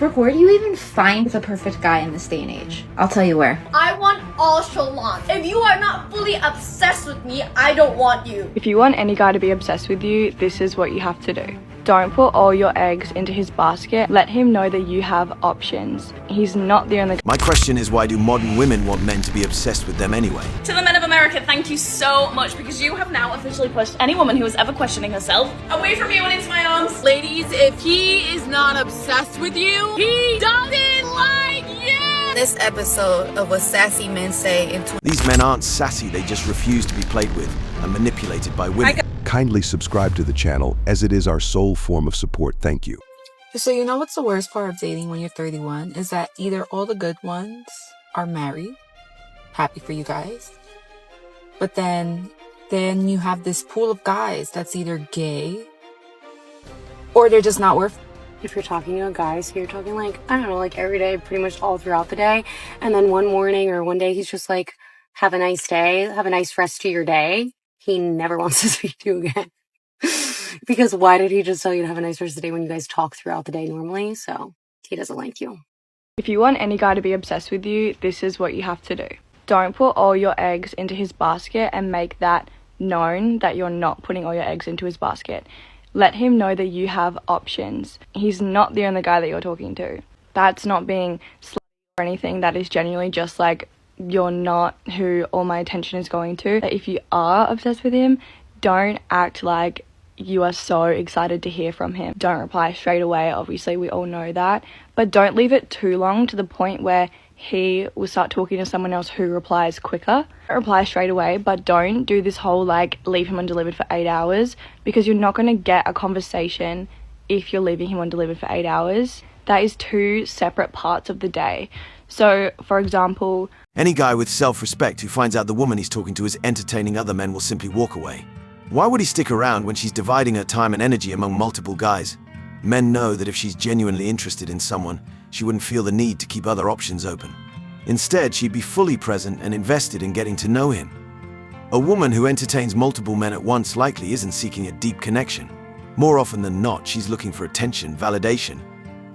Where do you even find the perfect guy in this day and age? I'll tell you where. I want all Shalon. If you are not fully obsessed with me, I don't want you. If you want any guy to be obsessed with you, this is what you have to do. Don't put all your eggs into his basket. Let him know that you have options. He's not the only. My question is, why do modern women want men to be obsessed with them anyway? To the men of America, thank you so much, because you have now officially pushed any woman who is ever questioning herself away from you and into my arms. Ladies, if he is not obsessed with you, he doesn't like you! This episode of What Sassy Men Say in These men aren't sassy, they just refuse to be played with and manipulated by women. Kindly subscribe to the channel, as it is our sole form of support. Thank you. So you know what's the worst part of dating when you're 31 is that either all the good ones are married, happy for you guys, but then you have this pool of guys that's either gay or they're just not worth. If you're talking to a guy, so you're talking like, I don't know, like every day, pretty much all throughout the day, and then one morning or one day he's just like, have a nice day, have a nice rest of your day. He never wants to speak to you again. Because why did he just tell you to have a nice rest of the day when you guys talk throughout the day normally? So he doesn't like you. If you want any guy to be obsessed with you, this is what you have to do. Don't put all your eggs into his basket and make that known that you're not putting all your eggs into his basket. Let him know that you have options. He's not the only guy that you're talking to. That's not being slutty or anything. That is genuinely just like, you're not who all my attention is going to. If you are obsessed with him, don't act like you are so excited to hear from him. Don't reply straight away. Obviously, we all know that. But don't leave it too long to the point where he will start talking to someone else who replies quicker. Don't reply straight away, but don't do this whole like leave him undelivered for 8 hours, because you're not going to get a conversation if you're leaving him undelivered for 8 hours. That is two separate parts of the day. So, for example, any guy with self-respect who finds out the woman he's talking to is entertaining other men will simply walk away. Why would he stick around when she's dividing her time and energy among multiple guys? Men know that if she's genuinely interested in someone, she wouldn't feel the need to keep other options open. Instead, she'd be fully present and invested in getting to know him. A woman who entertains multiple men at once likely isn't seeking a deep connection. More often than not, she's looking for attention, validation,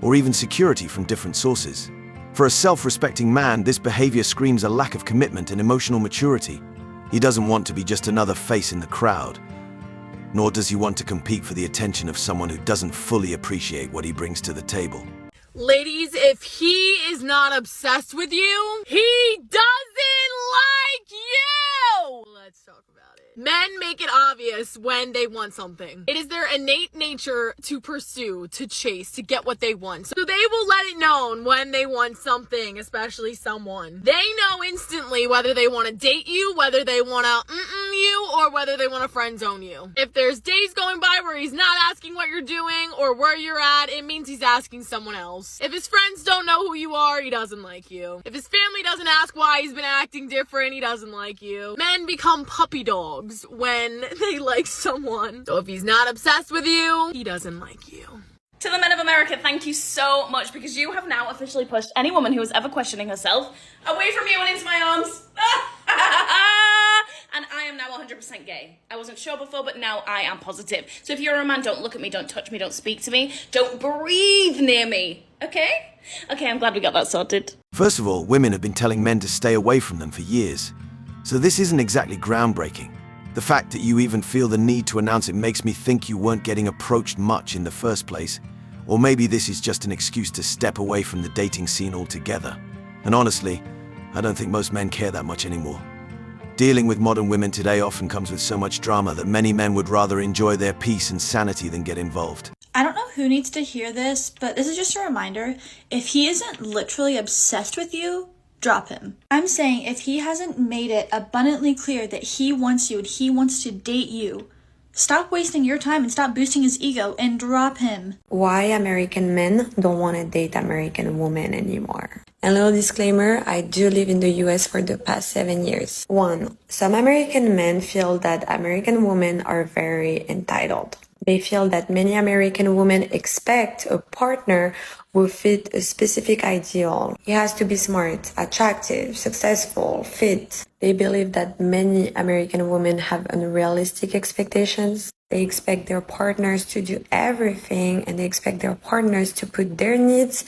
or even security from different sources. For a self-respecting man, this behavior screams a lack of commitment and emotional maturity. He doesn't want to be just another face in the crowd, nor does he want to compete for the attention of someone who doesn't fully appreciate what he brings to the table. Ladies, if he is not obsessed with you, he doesn't like you! Let's talk about it. Men make it obvious when they want something. It is their innate nature to pursue, to chase, to get what they want. So they will let it known when they want something, especially someone. They know instantly whether they want to date you, whether they want to you, or whether they want to friend zone you. If there's days going by where he's not asking what you're doing or where you're at, it means he's asking someone else. If his friends don't know who you are, he doesn't like you. If his family doesn't ask why he's been acting different, he doesn't like you. Men become puppy dogs when they like someone. So if he's not obsessed with you, he doesn't like you. To the men of America, thank you so much, because you have now officially pushed any woman who is ever questioning herself away from you and into my arms. And I am now 100% gay. I wasn't sure before, but now I am positive. So if you're a man, don't look at me, don't touch me, don't speak to me, don't breathe near me, okay? Okay, I'm glad we got that sorted. First of all, women have been telling men to stay away from them for years. So this isn't exactly groundbreaking. The fact that you even feel the need to announce it makes me think you weren't getting approached much in the first place. Or maybe this is just an excuse to step away from the dating scene altogether. And honestly, I don't think most men care that much anymore. Dealing with modern women today often comes with so much drama that many men would rather enjoy their peace and sanity than get involved. I don't know who needs to hear this, but this is just a reminder. If he isn't literally obsessed with you, drop him. I'm saying if he hasn't made it abundantly clear that he wants you and he wants to date you, stop wasting your time and stop boosting his ego and drop him. Why American men don't want to date American women anymore. And little disclaimer, I do live in the US for the past 7 years. 1. Some American men feel that American women are very entitled. They feel that many American women expect a partner who fit a specific ideal. He has to be smart, attractive, successful, fit. They believe that many American women have unrealistic expectations. They expect their partners to do everything, and they expect their partners to put their needs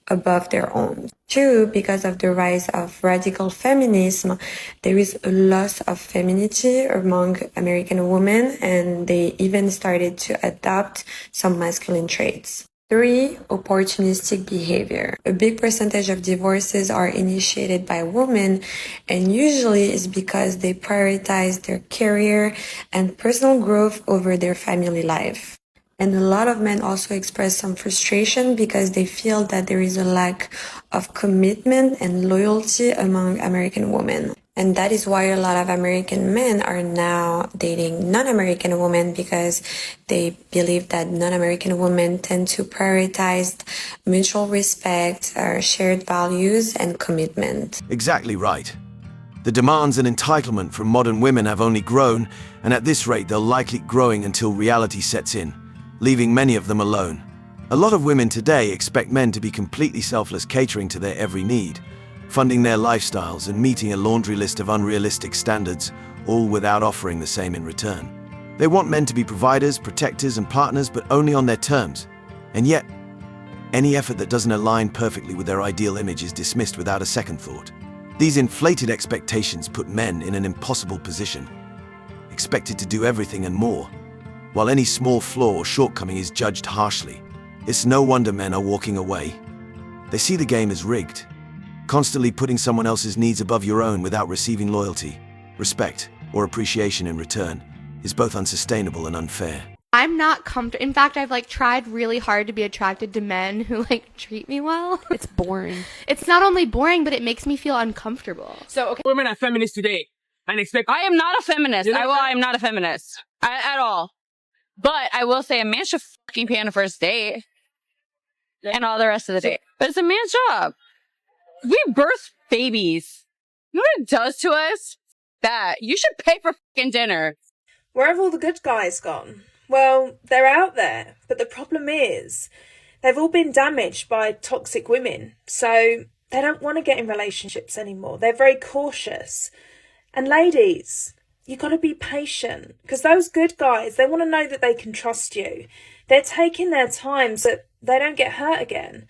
above their own. Two, because of the rise of radical feminism, there is a loss of femininity among American women, and they even started to adopt some masculine traits. Three, opportunistic behavior. A big percentage of divorces are initiated by women, and usually is because they prioritize their career and personal growth over their family life. And a lot of men also express some frustration because they feel that there is a lack of commitment and loyalty among American women. And that is why a lot of American men are now dating non-American women, because they believe that non-American women tend to prioritize mutual respect, shared values, and commitment. Exactly right. The demands and entitlement from modern women have only grown, and at this rate they'll likely keep growing until reality sets in, leaving many of them alone. A lot of women today expect men to be completely selfless, catering to their every need, funding their lifestyles and meeting a laundry list of unrealistic standards, all without offering the same in return. They want men to be providers, protectors, and partners, but only on their terms. And yet, any effort that doesn't align perfectly with their ideal image is dismissed without a second thought. These inflated expectations put men in an impossible position, expected to do everything and more, while any small flaw or shortcoming is judged harshly. It's no wonder men are walking away. They see the game as rigged. Constantly putting someone else's needs above your own without receiving loyalty, respect, or appreciation in return is both unsustainable and unfair. I'm not comfortable. In fact, I've tried really hard to be attracted to men who treat me well. It's boring. It's not only boring, but it makes me feel uncomfortable. So, okay, women are feminists today and expect. I am not a feminist. I am not a feminist at all. But I will say a man should fucking pay on a first date and all the rest of the day. But it's a man's job. We birth babies. You know what it does to us? That you should pay for fucking dinner. Where have all the good guys gone? Well, they're out there, but the problem is they've all been damaged by toxic women, so they don't want to get in relationships anymore. They're very cautious. And ladies, you got to be patient, because those good guys, they want to know that they can trust you. They're taking their time so they don't get hurt again.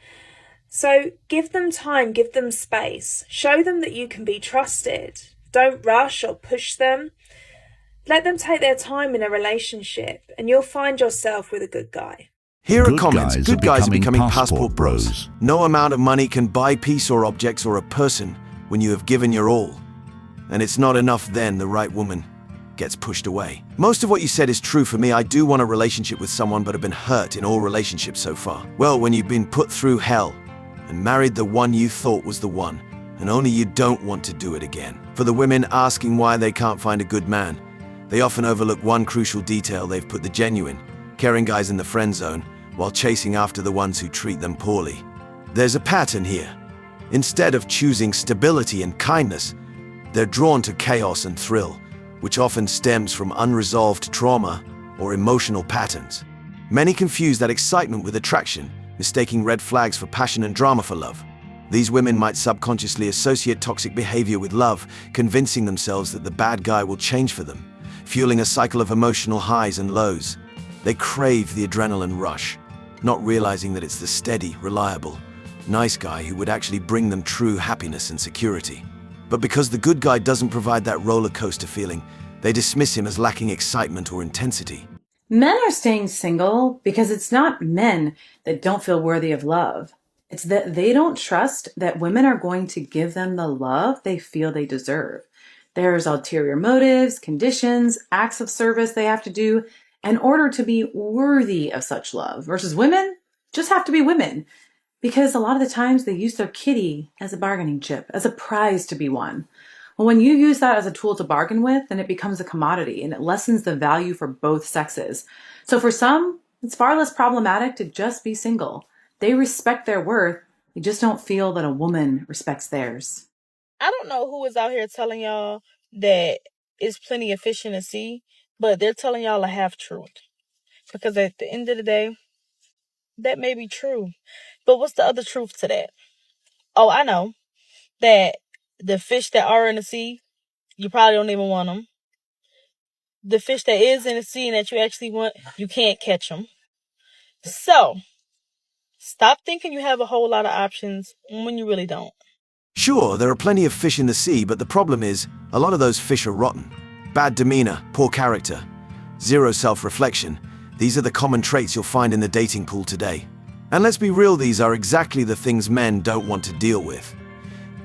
So give them time, give them space. Show them that you can be trusted. Don't rush or push them. Let them take their time in a relationship, and you'll find yourself with a good guy. Here are comments. Good guys are becoming passport bros. No amount of money can buy peace or objects or a person when you have given your all. And it's not enough then the right woman gets pushed away. Most of what you said is true for me. I do want a relationship with someone, but have been hurt in all relationships so far. Well, when you've been put through hell and married the one you thought was the one, and only you don't want to do it again. For the women asking why they can't find a good man, they often overlook one crucial detail. They've put the genuine, caring guys in the friend zone while chasing after the ones who treat them poorly. There's a pattern here. Instead of choosing stability and kindness, they're drawn to chaos and thrill, which often stems from unresolved trauma or emotional patterns. Many confuse that excitement with attraction, mistaking red flags for passion and drama for love. These women might subconsciously associate toxic behavior with love, convincing themselves that the bad guy will change for them, fueling a cycle of emotional highs and lows. They crave the adrenaline rush, not realizing that it's the steady, reliable, nice guy who would actually bring them true happiness and security. But because the good guy doesn't provide that roller coaster feeling, they dismiss him as lacking excitement or intensity. Men are staying single because it's not men that don't feel worthy of love. It's that they don't trust that women are going to give them the love they feel they deserve. There's ulterior motives, conditions, acts of service they have to do in order to be worthy of such love, versus women just have to be women, because a lot of the times they use their kitty as a bargaining chip, as a prize to be won. Well, when you use that as a tool to bargain with, then it becomes a commodity and it lessens the value for both sexes. So for some, it's far less problematic to just be single. They respect their worth, they just don't feel that a woman respects theirs. I don't know who is out here telling y'all that it's plenty of fish in the sea, but they're telling y'all a half truth. Because at the end of the day, that may be true. But what's the other truth to that? Oh, I know that the fish that are in the sea, you probably don't even want them. the fish that is in the sea and that you actually want, you can't catch them. So, stop thinking you have a whole lot of options when you really don't. Sure, there are plenty of fish in the sea, but the problem is, a lot of those fish are rotten. Bad demeanor, poor character, zero self-reflection. These are the common traits you'll find in the dating pool today. And let's be real, these are exactly the things men don't want to deal with.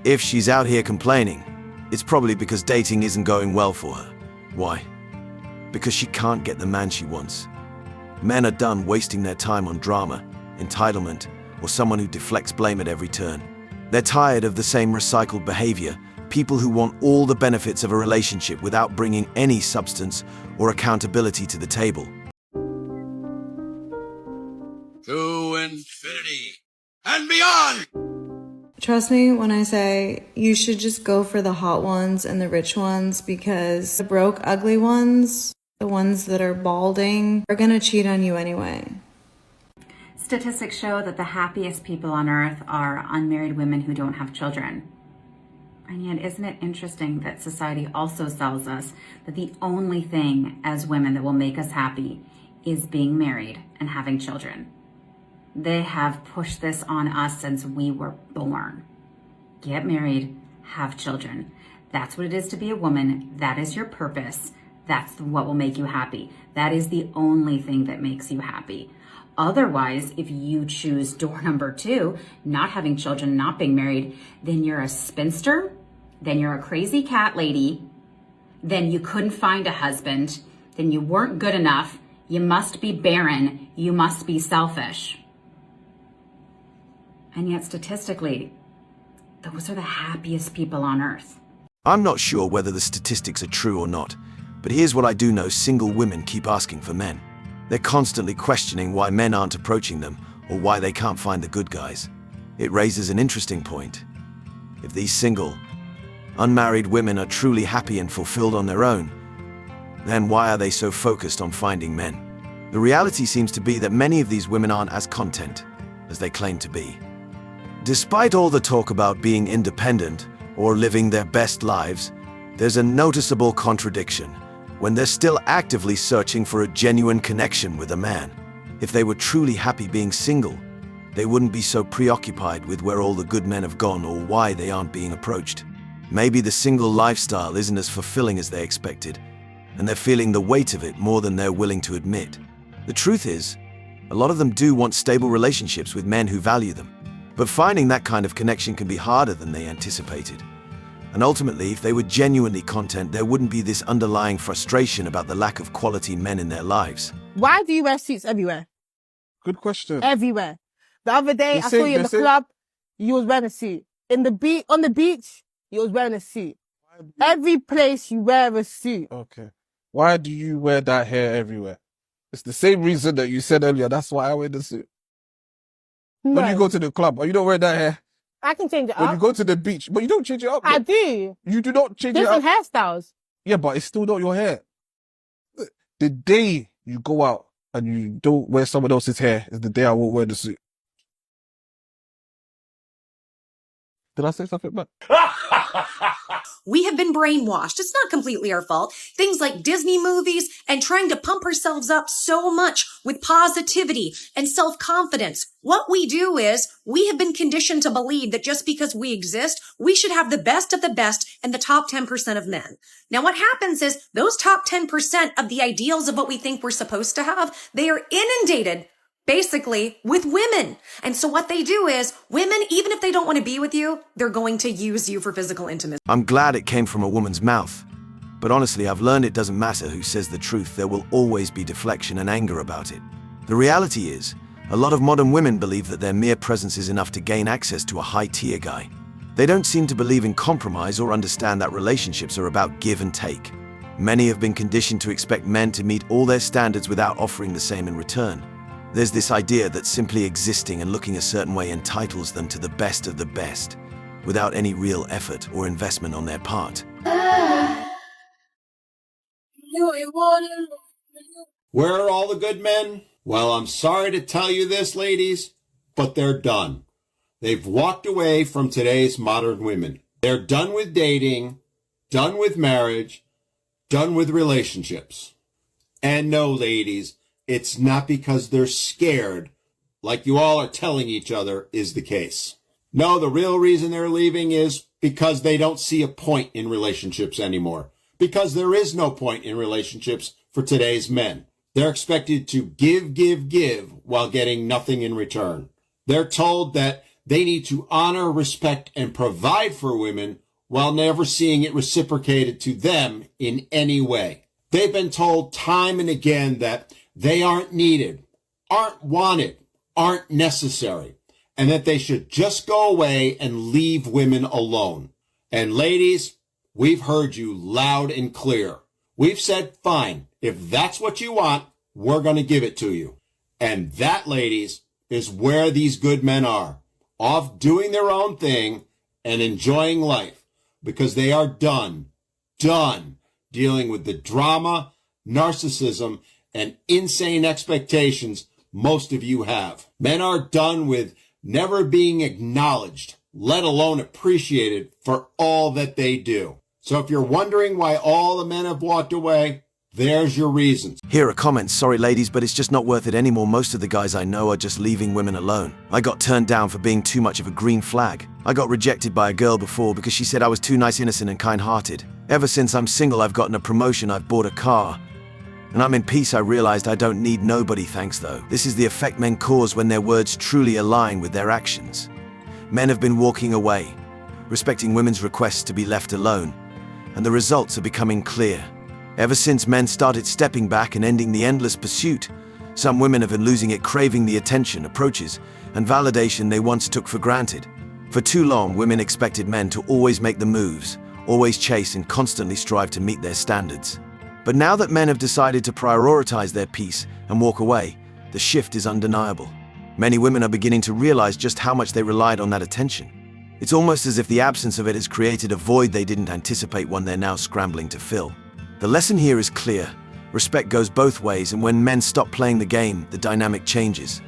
If she's out here complaining, it's probably because dating isn't going well for her. Why? Because she can't get the man she wants. Men are done wasting their time on drama, entitlement, or someone who deflects blame at every turn. They're tired of the same recycled behavior, people who want all the benefits of a relationship without bringing any substance or accountability to the table. To infinity and beyond! Trust me when I say you should just go for the hot ones and the rich ones, because the broke, ugly ones, the ones that are balding, are gonna cheat on you anyway. Statistics show that the happiest people on earth are unmarried women who don't have children. And yet, isn't it interesting that society also sells us that the only thing as women that will make us happy is being married and having children? They have pushed this on us since we were born. Get married, have children. That's what it is to be a woman. That is your purpose. That's what will make you happy. That is the only thing that makes you happy. Otherwise, if you choose door number 2, not having children, not being married, then you're a spinster, then you're a crazy cat lady, then you couldn't find a husband, then you weren't good enough, you must be barren, you must be selfish. And yet statistically, those are the happiest people on earth. I'm not sure whether the statistics are true or not, but here's what I do know: single women keep asking for men. They're constantly questioning why men aren't approaching them or why they can't find the good guys. It raises an interesting point. If these single, unmarried women are truly happy and fulfilled on their own, then why are they so focused on finding men? The reality seems to be that many of these women aren't as content as they claim to be. Despite all the talk about being independent or living their best lives, there's a noticeable contradiction when they're still actively searching for a genuine connection with a man. If they were truly happy being single, they wouldn't be so preoccupied with where all the good men have gone or why they aren't being approached. Maybe the single lifestyle isn't as fulfilling as they expected, and they're feeling the weight of it more than they're willing to admit. The truth is, a lot of them do want stable relationships with men who value them, but finding that kind of connection can be harder than they anticipated. And ultimately, if they were genuinely content, there wouldn't be this underlying frustration about the lack of quality men in their lives. Why do you wear suits everywhere? Good question. Everywhere. The other day, I saw you in the club, you was wearing a suit. On the beach, you was wearing a suit. Every place you wear a suit. Okay. Why do you wear that hair everywhere? It's the same reason that you said earlier. That's why I wear the suit. No. When you go to the club, or you don't wear that hair. I can change it up. When you go to the beach, but you don't change it up. I do. You do not change it up. Different hairstyles. Yeah, but it's still not your hair. The day you go out and you don't wear someone else's hair is the day I won't wear the suit. Did I say something bad? We have been brainwashed. It's not completely our fault. Things like Disney movies and trying to pump ourselves up so much with positivity and self-confidence. What we do is we have been conditioned to believe that just because we exist, we should have the best of the best and the top 10% of men. Now, what happens is those top 10% of the ideals of what we think we're supposed to have, they are inundated basically with women. And so what they do is women, even if they don't want to be with you, they're going to use you for physical intimacy. I'm glad it came from a woman's mouth. But honestly, I've learned it doesn't matter who says the truth. There will always be deflection and anger about it. The reality is, a lot of modern women believe that their mere presence is enough to gain access to a high-tier guy. They don't seem to believe in compromise or understand that relationships are about give and take. Many have been conditioned to expect men to meet all their standards without offering the same in return. There's this idea that simply existing and looking a certain way entitles them to the best of the best, without any real effort or investment on their part. Where are all the good men? Well, I'm sorry to tell you this, ladies, but they're done. They've walked away from today's modern women. They're done with dating, done with marriage, done with relationships. And no, ladies, it's not because they're scared, like you all are telling each other is the case. No, the real reason they're leaving is because they don't see a point in relationships anymore. Because there is no point in relationships for today's men. They're expected to give while getting nothing in return. They're told that they need to honor, respect, and provide for women while never seeing it reciprocated to them in any way. They've been told time and again that they aren't needed, aren't wanted, aren't necessary, and that they should just go away and leave women alone. And ladies, we've heard you loud and clear. We've said, fine, if that's what you want, we're going to give it to you. And that, ladies, is where these good men are, off doing their own thing and enjoying life, because they are done dealing with the drama, narcissism, and insane expectations most of you have. Men are done with never being acknowledged, let alone appreciated for all that they do. So if you're wondering why all the men have walked away, there's your reasons. Here are comments. Sorry ladies, but it's just not worth it anymore. Most of the guys I know are just leaving women alone. I got turned down for being too much of a green flag. I got rejected by a girl before because she said I was too nice, innocent, and kind-hearted. Ever since I'm single, I've gotten a promotion, I've bought a car. And I'm in peace. I realized I don't need nobody, thanks though. This is the effect men cause when their words truly align with their actions. Men have been walking away, respecting women's requests to be left alone, and the results are becoming clear. Ever since men started stepping back and ending the endless pursuit, some women have been losing it, craving the attention, approaches, and validation they once took for granted. For too long, women expected men to always make the moves, always chase and constantly strive to meet their standards. But now that men have decided to prioritize their peace and walk away, the shift is undeniable. Many women are beginning to realize just how much they relied on that attention. It's almost as if the absence of it has created a void they didn't anticipate, one they're now scrambling to fill. The lesson here is clear. Respect goes both ways, and when men stop playing the game, the dynamic changes.